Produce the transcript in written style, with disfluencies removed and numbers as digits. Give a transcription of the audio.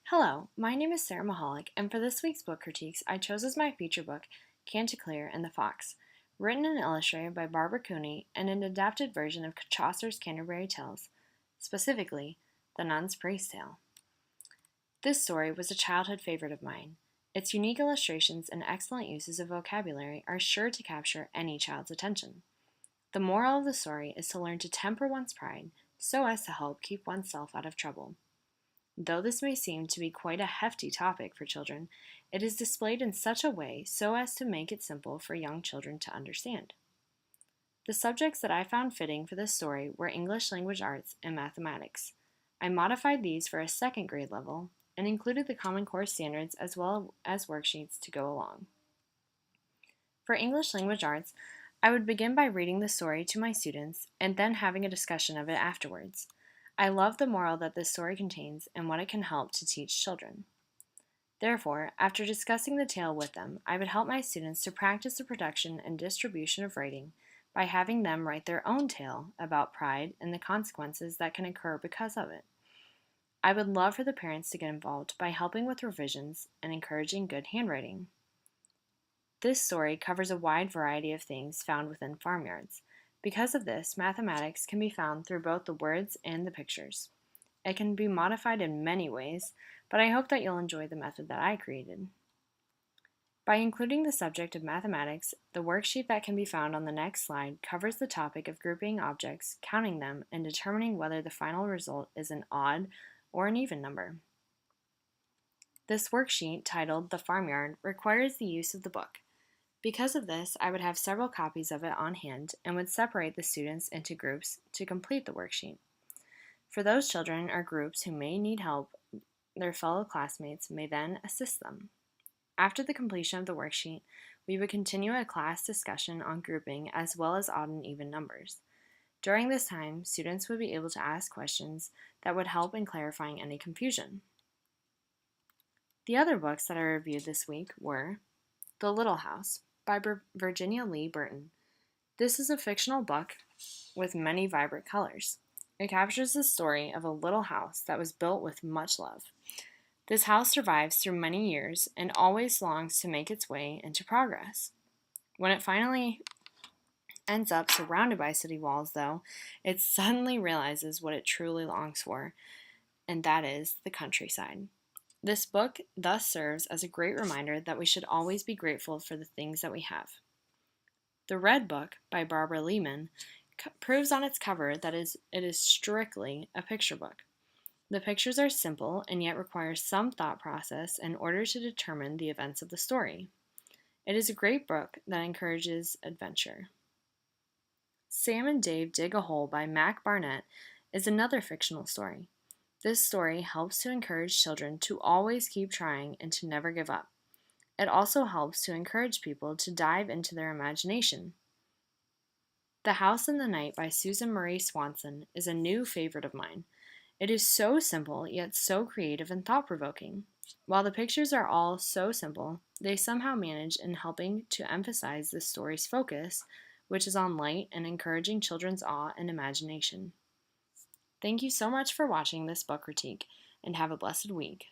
Hello, my name is Sarah Mahalik, and for this week's book critiques, I chose as my feature book Chanticleer and the Fox, written and illustrated by Barbara Cooney and an adapted version of Chaucer's Canterbury Tales, specifically The Nun's Priest's Tale. This story was a childhood favorite of mine. Its unique illustrations and excellent uses of vocabulary are sure to capture any child's attention. The moral of the story is to learn to temper one's pride so as to help keep oneself out of trouble. Though this may seem to be quite a hefty topic for children, it is displayed in such a way so as to make it simple for young children to understand. The subjects that I found fitting for this story were English language arts and mathematics. I modified these for a second grade level and included the Common Core standards as well as worksheets to go along. For English language arts, I would begin by reading the story to my students and then having a discussion of it afterwards. I love the moral that this story contains and what it can help to teach children. Therefore, after discussing the tale with them, I would help my students to practice the production and distribution of writing by having them write their own tale about pride and the consequences that can occur because of it. I would love for the parents to get involved by helping with revisions and encouraging good handwriting. This story covers a wide variety of things found within farmyards. Because of this, mathematics can be found through both the words and the pictures. It can be modified in many ways, but I hope that you'll enjoy the method that I created. By including the subject of mathematics, the worksheet that can be found on the next slide covers the topic of grouping objects, counting them, and determining whether the final result is an odd or an even number. This worksheet, titled The Farmyard, requires the use of the book. Because of this, I would have several copies of it on hand and would separate the students into groups to complete the worksheet. For those children or groups who may need help, their fellow classmates may then assist them. After the completion of the worksheet, we would continue a class discussion on grouping as well as odd and even numbers. During this time, students would be able to ask questions that would help in clarifying any confusion. The other books that I reviewed this week were The Little House by Virginia Lee Burton. This is a fictional book with many vibrant colors. It captures the story of a little house that was built with much love. This house survives through many years and always longs to make its way into progress. When it finally ends up surrounded by city walls, though, it suddenly realizes what it truly longs for, and that is the countryside. This book thus serves as a great reminder that we should always be grateful for the things that we have. The Red Book by Barbara Lehman proves on its cover that it is strictly a picture book. The pictures are simple and yet require some thought process in order to determine the events of the story. It is a great book that encourages adventure. Sam and Dave Dig a Hole by Mac Barnett is another fictional story. This story helps to encourage children to always keep trying and to never give up. It also helps to encourage people to dive into their imagination. The House in the Night by Susan Marie Swanson is a new favorite of mine. It is so simple, yet so creative and thought-provoking. While the pictures are all so simple, they somehow manage in helping to emphasize the story's focus, which is on light and encouraging children's awe and imagination. Thank you so much for watching this book critique, and have a blessed week.